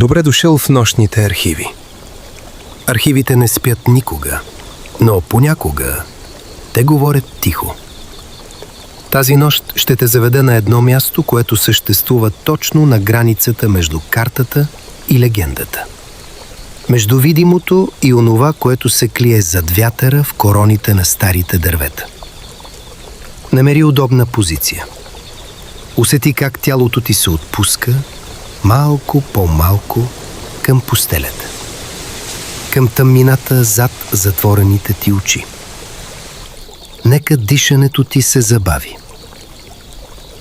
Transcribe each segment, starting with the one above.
Добре дошъл в нощните архиви. Архивите не спят никога, но понякога те говорят тихо. Тази нощ ще те заведа на едно място, което съществува точно на границата между картата и легендата. Между видимото и онова, което се крие зад вятъра в короните на старите дървета. Намери удобна позиция. Усети как тялото ти се отпуска малко по малко към постелята. Към тъмнината зад затворените ти очи. Нека дишането ти се забави.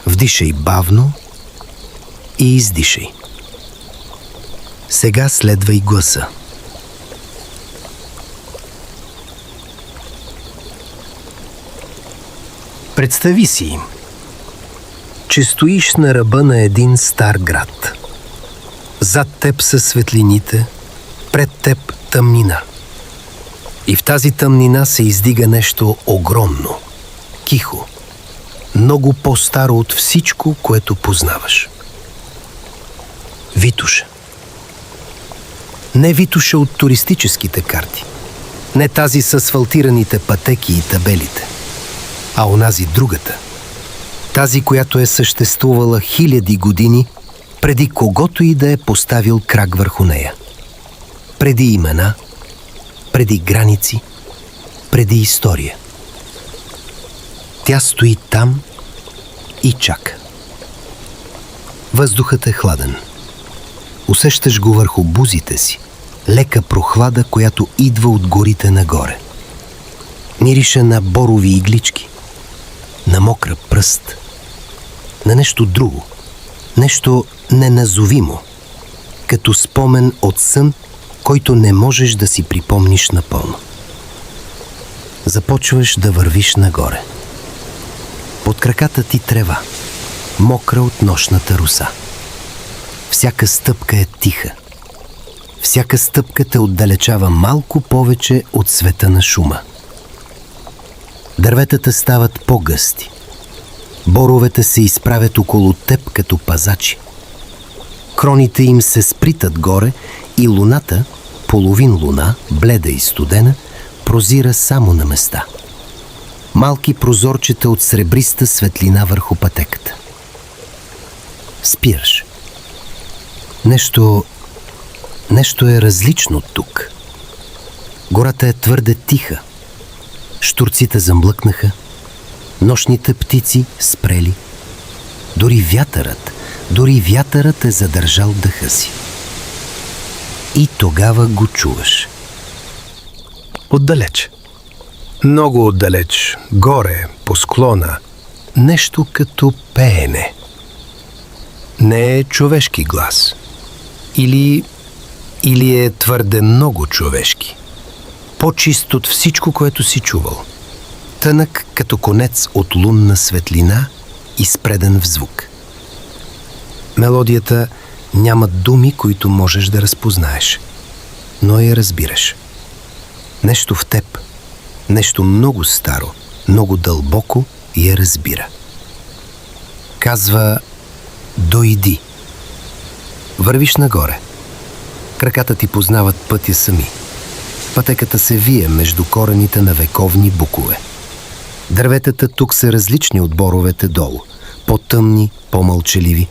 Вдишай бавно и издишай. Сега следвай гласа. Представи си, че стоиш на ръба на един стар град. Зад теб са светлините, пред теб тъмнина. И в тази тъмнина се издига нещо огромно, тихо, много по-старо от всичко, което познаваш. Витоша. Не Витоша от туристическите карти, не тази с асфалтираните пътеки и табелите, а онази другата, тази, която е съществувала хиляди години преди когото и да е поставил крак върху нея. Преди имена, преди граници, преди история. Тя стои там и чака. Въздухът е хладен. Усещаш го върху бузите си. Лека прохлада, която идва от горите нагоре. Мирише на борови иглички, на мокра пръст, на нещо друго, нещо неназовимо, като спомен от сън, който не можеш да си припомниш напълно. Започваш да вървиш нагоре. Под краката ти трева, мокра от нощната роса. Всяка стъпка е тиха. Всяка стъпка те отдалечава малко повече от света на шума. Дърветата стават по-гъсти. Боровете се изправят около теб като пазачи. Кроните им се спритат горе и луната, половин луна, бледа и студена, прозира само на места. Малки прозорчета от сребриста светлина върху пътеката. Спираш. Нещо е различно тук. Гората е твърде тиха. Щурците замлъкнаха. Нощните птици спрели. Дори вятърът е задържал дъха си. И тогава го чуваш. Отдалеч. Много отдалеч. Горе, по склона. Нещо като пеене. Не е човешки глас. Или е твърде много човешки. По-чист от всичко, което си чувал. Тънък като конец от лунна светлина и спреден в звук. Мелодията няма думи, които можеш да разпознаеш, но я разбираш. Нещо в теб, нещо много старо, много дълбоко я разбира. Казва: дойди. Вървиш нагоре. Краката ти познават пътя сами. Пътеката се вие между корените на вековни букове. Дърветата тук са различни от боровете долу. По-тъмни, по-мълчаливи.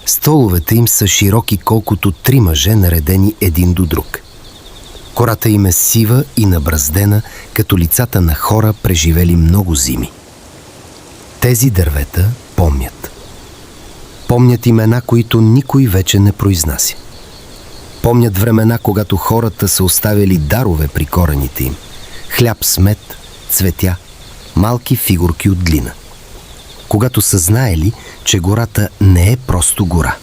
Стволовете им са широки колкото три мъже, наредени един до друг. Кората им е сива и набраздена, като лицата на хора, преживели много зими. Тези дървета помнят. Помнят имена, които никой вече не произнася. Помнят времена, когато хората са оставили дарове при корените им. Хляб с мед, цветя, малки фигурки от глина. Когато са знаели, че гората не е просто гора.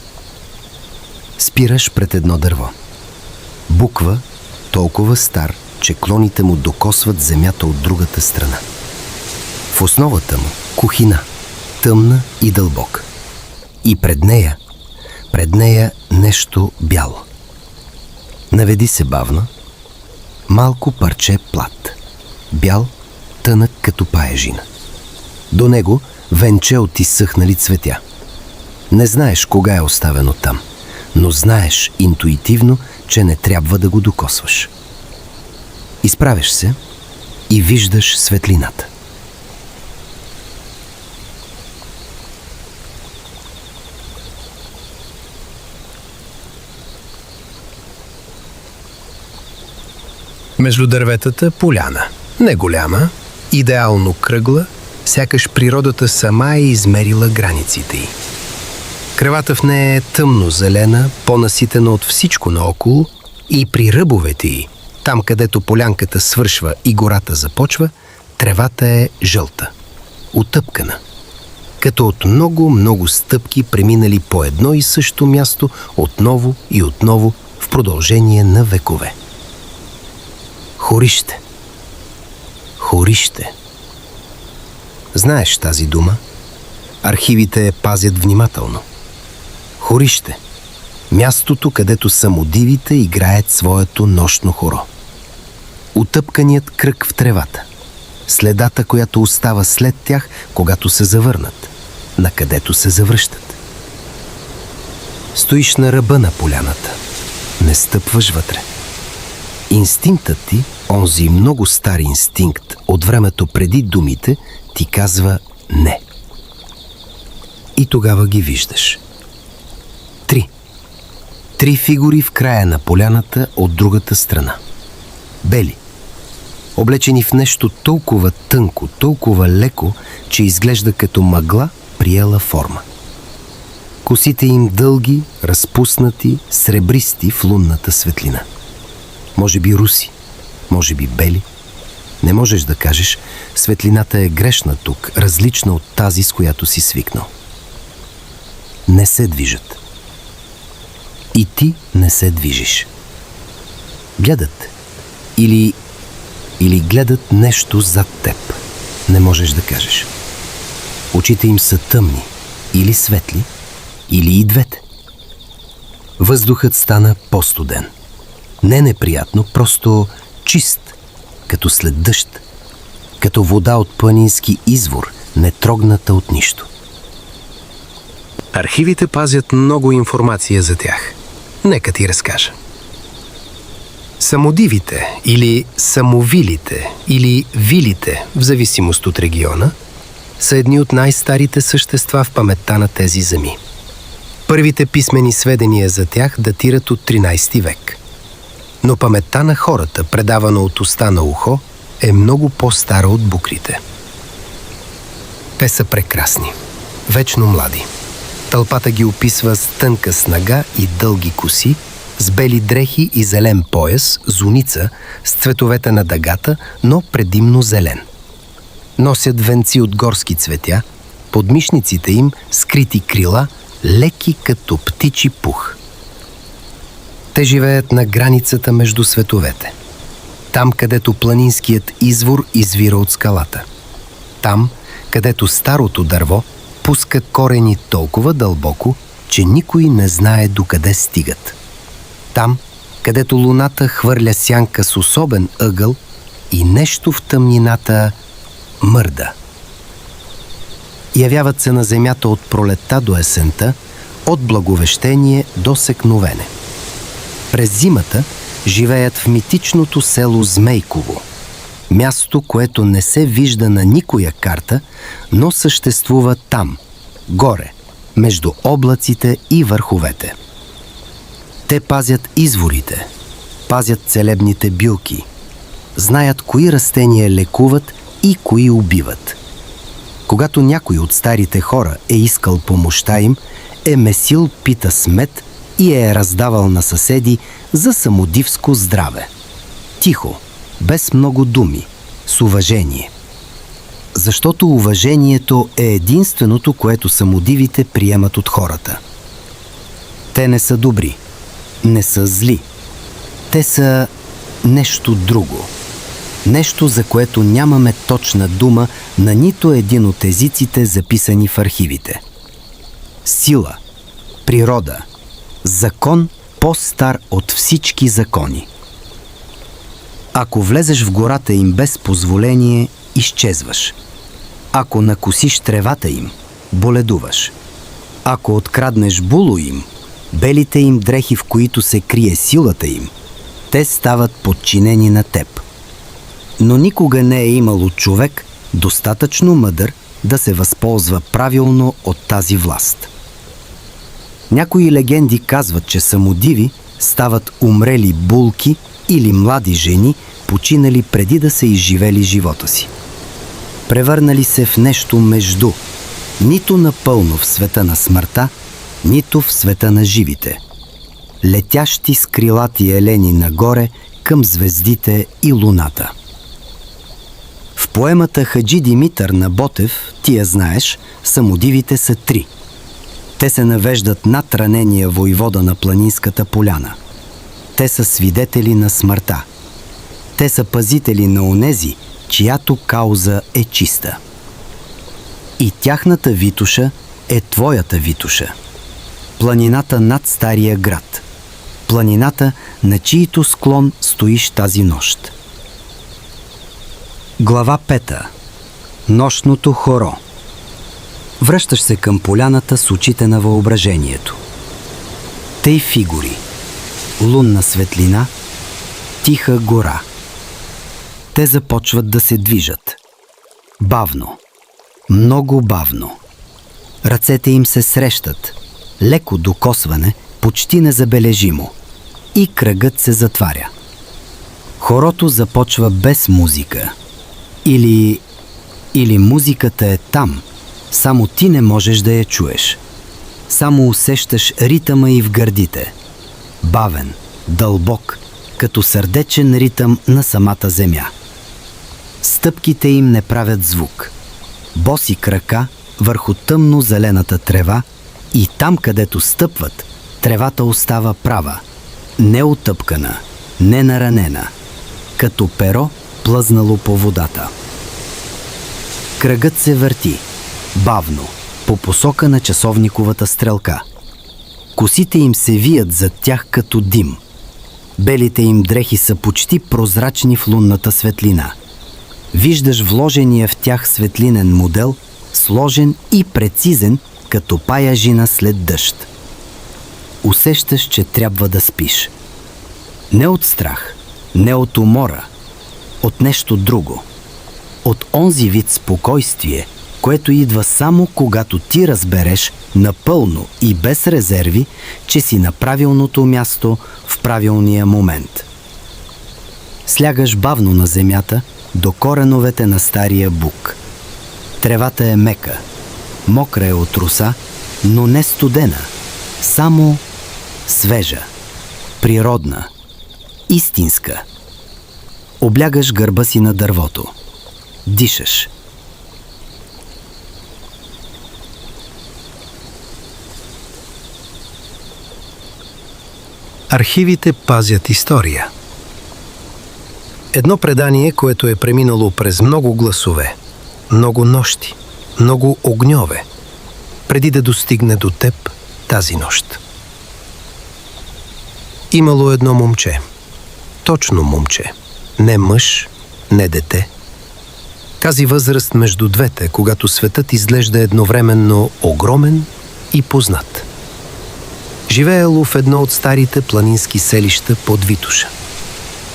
Спираш пред едно дърво. Буква, толкова стар, че клоните му докосват земята от другата страна. В основата му кухина, тъмна и дълбока. И пред нея нещо бяло. Наведи се бавно. Малко парче плат. Бял, тънък като паежина. До него венче от изсъхнали цветя. Не знаеш кога е оставено там, но знаеш интуитивно, че не трябва да го докосваш. Изправяш се и виждаш светлината. Между дърветата поляна. Не голяма, идеално кръгла, сякаш природата сама е измерила границите й. Тревата в нея е тъмно-зелена, по-наситена от всичко наоколо, и при ръбовете й, там където полянката свършва и гората започва, тревата е жълта, утъпкана, като от много стъпки преминали по едно и също място отново и отново в продължение на векове. Хорище. Хорище. Знаеш тази дума? Архивите я пазят внимателно. Хорище. Мястото, където самодивите играят своето нощно хоро. Утъпканият кръг в тревата. Следата, която остава след тях, когато се завърнат, накъдето се завръщат. Стоиш на ръба на поляната. Не стъпваш вътре. Инстинктът ти, онзи много стар инстинкт от времето преди думите, ти казва не. И тогава ги виждаш. Три фигури в края на поляната от другата страна. Бели. Облечени в нещо толкова тънко, толкова леко, че изглежда като мъгла, приела форма. Косите им дълги, разпуснати, сребристи в лунната светлина. Може би руси, може би бели. Не можеш да кажеш, светлината е грешна тук, различна от тази, с която си свикнал. Не се движат. И ти не се движиш. Гледат. Или гледат нещо зад теб. Не можеш да кажеш. Очите им са тъмни, или светли, или и двете. Въздухът стана по-студен. Не неприятно, просто чист, като след дъжд, като вода от планински извор, нетрогната от нищо. Архивите пазят много информация за тях. Нека ти разкажа. Самодивите или самовилите или вилите, в зависимост от региона, са едни от най-старите същества в паметта на тези земи. Първите писмени сведения за тях датират от 13 век. Но паметта на хората, предавана от уста на ухо, е много по-стара от букрите. Те са прекрасни, вечно млади. Тълпата ги описва с тънка снага и дълги коси, с бели дрехи и зелен пояс, зуница, с цветовете на дъгата, но предимно зелен. Носят венци от горски цветя, под мишниците им скрити крила, леки като птичи пух. Те живеят на границата между световете. Там, където планинският извор извира от скалата. Там, където старото дърво пуска корени толкова дълбоко, че никой не знае докъде стигат. Там, където луната хвърля сянка с особен ъгъл и нещо в тъмнината мърда. Явяват се на земята от пролетта до есента, от благовещение до секновене. През зимата живеят в митичното село Змейково, място, което не се вижда на никоя карта, но съществува там, горе, между облаците и върховете. Те пазят изворите, пазят целебните билки, знаят кои растения лекуват и кои убиват. Когато някой от старите хора е искал помощта им, е месил пита с мед и е раздавал на съседи за самодивско здраве. Тихо, без много думи, с уважение. Защото уважението е единственото, което самодивите приемат от хората. Те не са добри, не са зли. Те са нещо друго. Нещо, за което нямаме точна дума на нито един от езиците, записани в архивите. Сила, природа, закон по-стар от всички закони. Ако влезеш в гората им без позволение, изчезваш. Ако накосиш тревата им, боледуваш. Ако откраднеш було им, белите им дрехи, в които се крие силата им, те стават подчинени на теб. Но никога не е имало човек достатъчно мъдър да се възползва правилно от тази власт. Някои легенди казват, че самодиви стават умрели булки или млади жени, починали преди да са изживели живота си. Превърнали се в нещо между, нито напълно в света на смъртта, нито в света на живите. Летящи с крилати елени нагоре към звездите и луната. В поемата Хаджи Димитър на Ботев, ти я знаеш, самодивите са 3. Те се навеждат над ранения войвода на планинската поляна. Те са свидетели на смъртта. Те са пазители на онези, чиято кауза е чиста. И тяхната Витуша е твоята Витуша. Планината над Стария град. Планината, на чието склон стоиш тази нощ. Глава 5. Нощното хоро. Връщаш се към поляната с очите на въображението. Тъй фигури. Лунна светлина. Тиха гора. Те започват да се движат. Бавно. Много бавно. Ръцете им се срещат. Леко докосване, почти незабележимо. И кръгът се затваря. Хорото започва без музика. Или музиката е там, само ти не можеш да я чуеш. Само усещаш ритъма и в гърдите. Бавен, дълбок, като сърдечен ритъм на самата земя. Стъпките им не правят звук. Боси крака върху тъмно-зелената трева и там, където стъпват, тревата остава права, не отъпкана, не наранена, като перо плъзнало по водата. Кръгът се върти, бавно, по посока на часовниковата стрелка. Косите им се вият зад тях като дим. Белите им дрехи са почти прозрачни в лунната светлина. Виждаш вложения в тях светлинен модел, сложен и прецизен, като паяжина след дъжд. Усещаш, че трябва да спиш. Не от страх, не от умора, от нещо друго. От онзи вид спокойствие, което идва само когато ти разбереш напълно и без резерви, че си на правилното място в правилния момент. Слягаш бавно на земята до кореновете на стария бук. Тревата е мека, мокра е от роса, но не студена, само свежа, природна, истинска. Облягаш гърба си на дървото. Дишаш. Архивите пазят история. Едно предание, което е преминало през много гласове, много нощи, много огньове, преди да достигне до теб тази нощ. Имало едно момче. Точно момче. Не мъж, не дете. Тази възраст между двете, когато светът изглежда едновременно огромен и познат. Живеело в едно от старите планински селища под Витуша.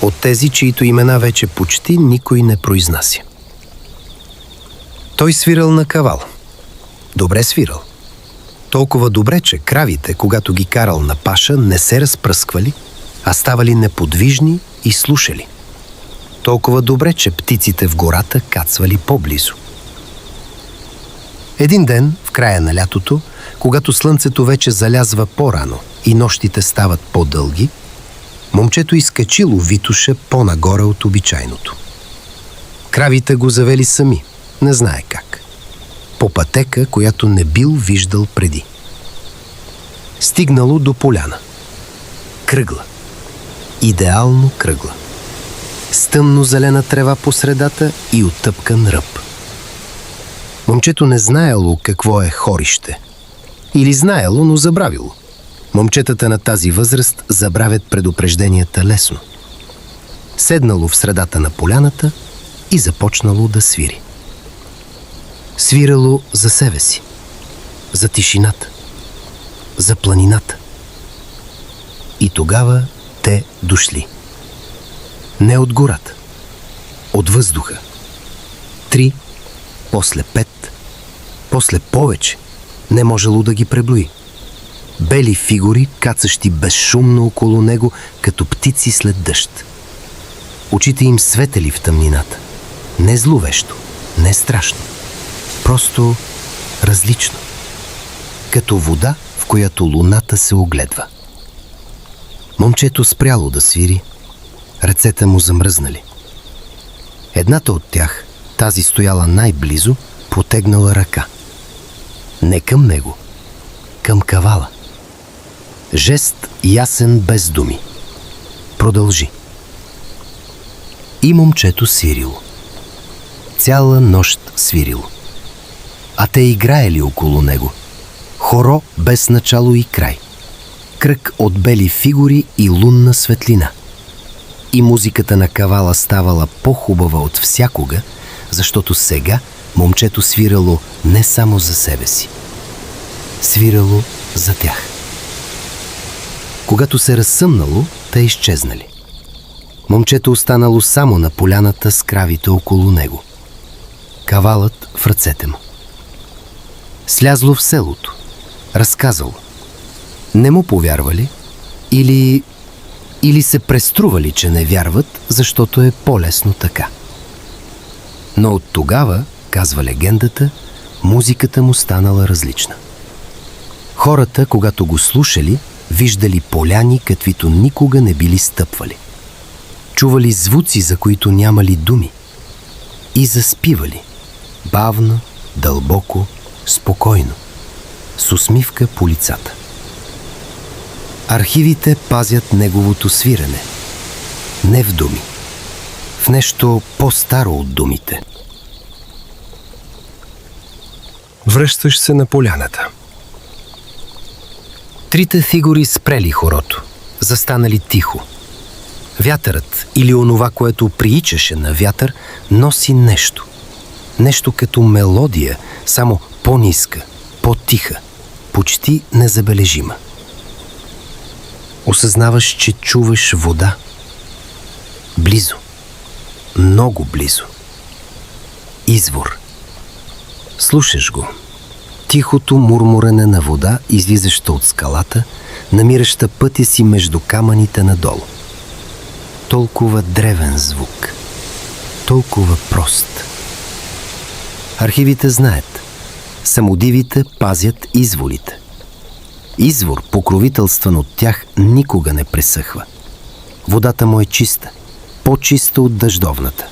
От тези, чието имена вече почти никой не произнася. Той свирал на кавал. Добре свирал. Толкова добре, че кравите, когато ги карал на паша, не се разпръсквали, а ставали неподвижни и слушали. Толкова добре, че птиците в гората кацвали по-близо. Един ден, в края на лятото, когато слънцето вече залязва по-рано и нощите стават по-дълги, момчето изкачило Витуша по-нагоре от обичайното. Кравите го завели сами, не знае как. По пътека, която не бил виждал преди. Стигнало до поляна. Кръгла. Идеално кръгла. С тъмно-зелена трева по средата и оттъпкан ръб. Момчето не знаело какво е хорище. Или знаело, но забравило. Момчетата на тази възраст забравят предупрежденията лесно. Седнало в средата на поляната и започнало да свири. Свирало за себе си, за тишината, за планината, И тогава те дошли. Не от гората, от въздуха. 3, после 5, после повече. Не можело да ги преброи. Бели фигури, кацащи безшумно около него, като птици след дъжд. Очите им светели в тъмнината. Не зловещо, не страшно. Просто различно. Като вода, в която луната се огледва. Момчето спряло да свири, ръцете му замръзнали. Едната от тях, тази стояла най-близо, протегнала ръка. Не към него, към кавала. Жест ясен без думи. Продължи. И момчето свирило. Цяла нощ свирило. А те играели около него. Хоро без начало и край. Кръг от бели фигури и лунна светлина. И музиката на кавала ставала по-хубава от всякога, защото сега момчето свирало не само за себе си. Свирало за тях. Когато се разсъмнало, те изчезнали. Момчето останало само на поляната с кравите около него. Кавалът в ръцете му. Слязло в селото. Разказало. Не му повярвали или се престрували, че не вярват, защото е по-лесно така. Но от тогава, казва легендата, музиката му станала различна. Хората, когато го слушали, виждали поляни, каквито никога не били стъпвали. Чували звуци, за които нямали думи. И заспивали. Бавно, дълбоко, спокойно. С усмивка по лицата. Архивите пазят неговото свирене. Не в думи. В нещо по-старо от думите. Връщаш се на поляната. Трите фигури спрели хорото. Застанали тихо. Вятърът или онова, което приличаше на вятър, носи нещо. Нещо като мелодия, само по-ниска, по-тиха, почти незабележима. Осъзнаваш, че чуваш вода. Близо. Много близо. Извор. Слушаш го. Тихото мурмурене на вода, излизаща от скалата, намираща пътя си между камъните надолу. Толкова древен звук. Толкова прост. Архивите знаят. Самодивите пазят изволите. Извор, покровителстван от тях, никога не пресъхва. Водата му е чиста. По-чиста от дъждовната.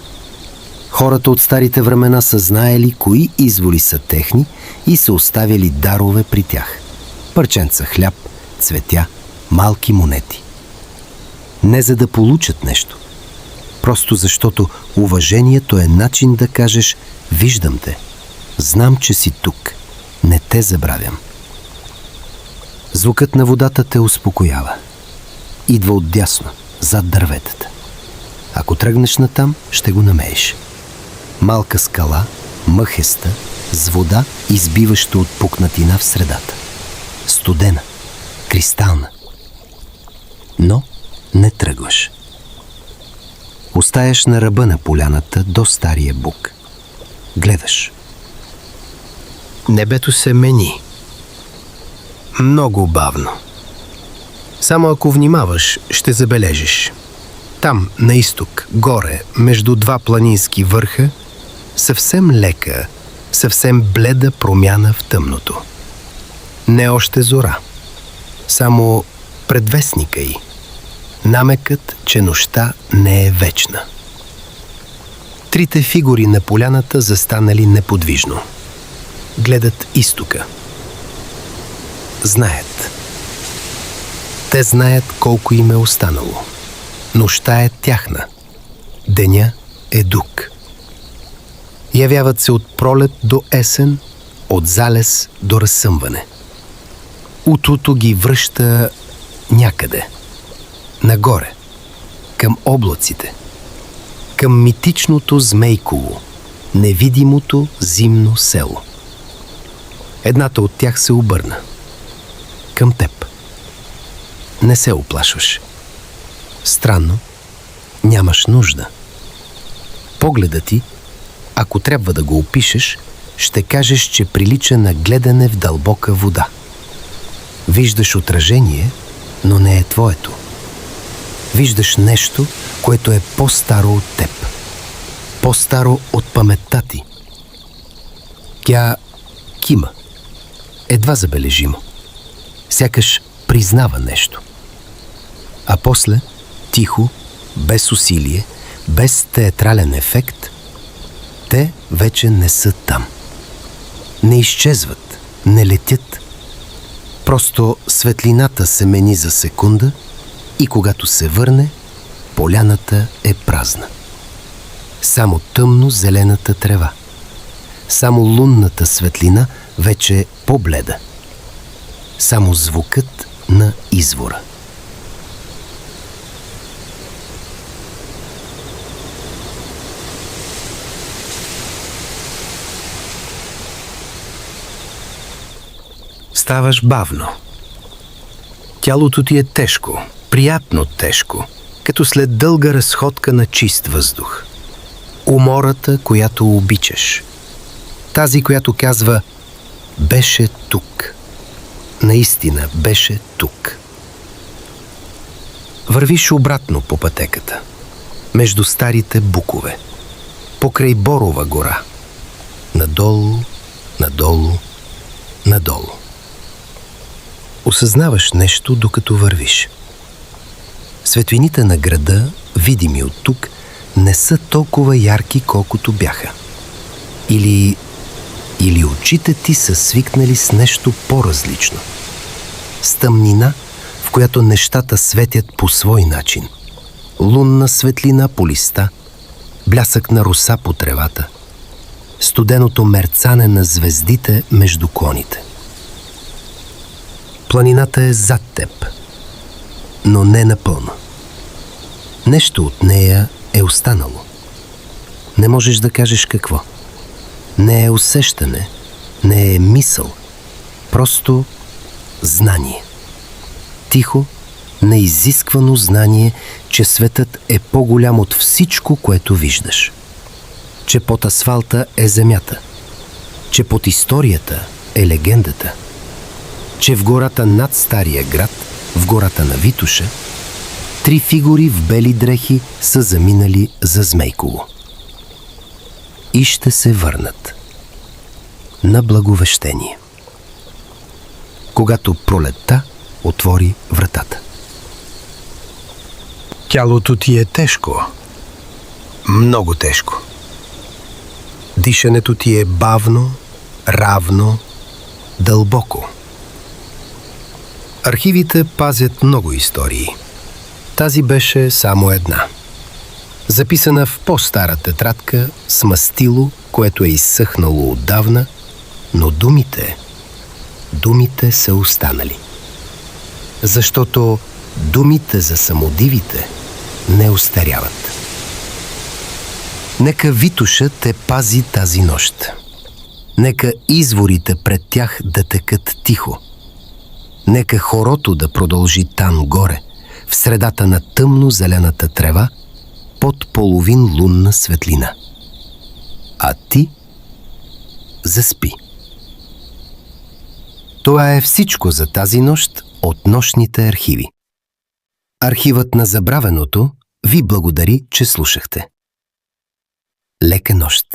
Хората от старите времена са знаели кои извори са техни и са оставяли дарове при тях. Парченца хляб, цветя, малки монети. Не за да получат нещо. Просто защото уважението е начин да кажеш: виждам те, знам, че си тук, не те забравям. Звукът на водата те успокоява. Идва отдясно, зад дърветата. Ако тръгнеш натам, ще го намериш. Малка скала, мъхеста, с вода, избиваща от пукнатина в средата. Студена, кристална. Но не тръгваш. Остаеш на ръба на поляната до стария бук. Гледаш. Небето се мени. Много бавно. Само ако внимаваш, ще забележиш. Там, на изток, горе, между два планински върха, съвсем лека, съвсем бледа промяна в тъмното. Не още зора. Само предвестника й. Намекът, че нощта не е вечна. Трите фигури на поляната застанали неподвижно. Гледат изтока. Знаят. Те знаят колко им е останало. Нощта е тяхна. Деня е дук. Явяват се от пролет до есен, от залез до разсъмване. Утрото ги връща някъде. Нагоре. Към облаците. Към митичното Змейково, невидимото зимно село. Едната от тях се обърна. Към теб. не се оплашваш. Странно, нямаш нужда. Погледът ти, ако трябва да го опишеш, ще кажеш, че прилича на гледане в дълбока вода. Виждаш отражение, но не е твоето. Виждаш нещо, което е по-старо от теб. По-старо от паметта ти. Тя кима. Едва забележимо. Сякаш признава нещо. А после, тихо, без усилие, без театрален ефект, те вече не са там. Не изчезват, не летят. Просто светлината се мени за секунда и когато се върне, поляната е празна. Само тъмно зелената трева. Само лунната светлина вече по-бледа. Само звукът на извора. Ставаш бавно. Тялото ти е тежко, приятно тежко, като след дълга разходка на чист въздух. Умората, която обичаш. Тази, която казва «Беше тук». Наистина беше тук. Вървиш обратно по пътеката, между старите букове, покрай Борова гора. Надолу, надолу, надолу. Осъзнаваш нещо, докато вървиш. Светлините на града, видими от тук, не са толкова ярки, колкото бяха. Или очите ти са свикнали с нещо по-различно. С тъмнина, в която нещата светят по свой начин. Лунна светлина по листа, блясък на роса по тревата, студеното мерцане на звездите между клоните. Планината е зад теб, но не напълно. Нещо от нея е останало. Не можеш да кажеш какво. Не е усещане, не е мисъл, просто знание. Тихо, неизисквано знание, че светът е по-голям от всичко, което виждаш. Че под асфалта е земята. Че под историята е легендата. Че в гората над Стария град, в гората на Витоша, 3 фигури в бели дрехи са заминали за Змейково. И ще се върнат. На Благовещение. Когато пролетта отвори вратата. Тялото ти е тежко. Много тежко. Дишането ти е бавно, равно, дълбоко. Архивите пазят много истории. Тази беше само една. Записана в по-стара тетрадка с мастило, което е изсъхнало отдавна, но думите са останали. Защото думите за самодивите не остаряват. Нека Витоша те пази тази нощ. Нека изворите пред тях да текат тихо. Нека хорото да продължи там горе, в средата на тъмно-зелената трева, под половин лунна светлина. А ти заспи. Това е всичко за тази нощ от нощните архиви. Архивът на забравеното ви благодари, че слушахте. Лека нощ!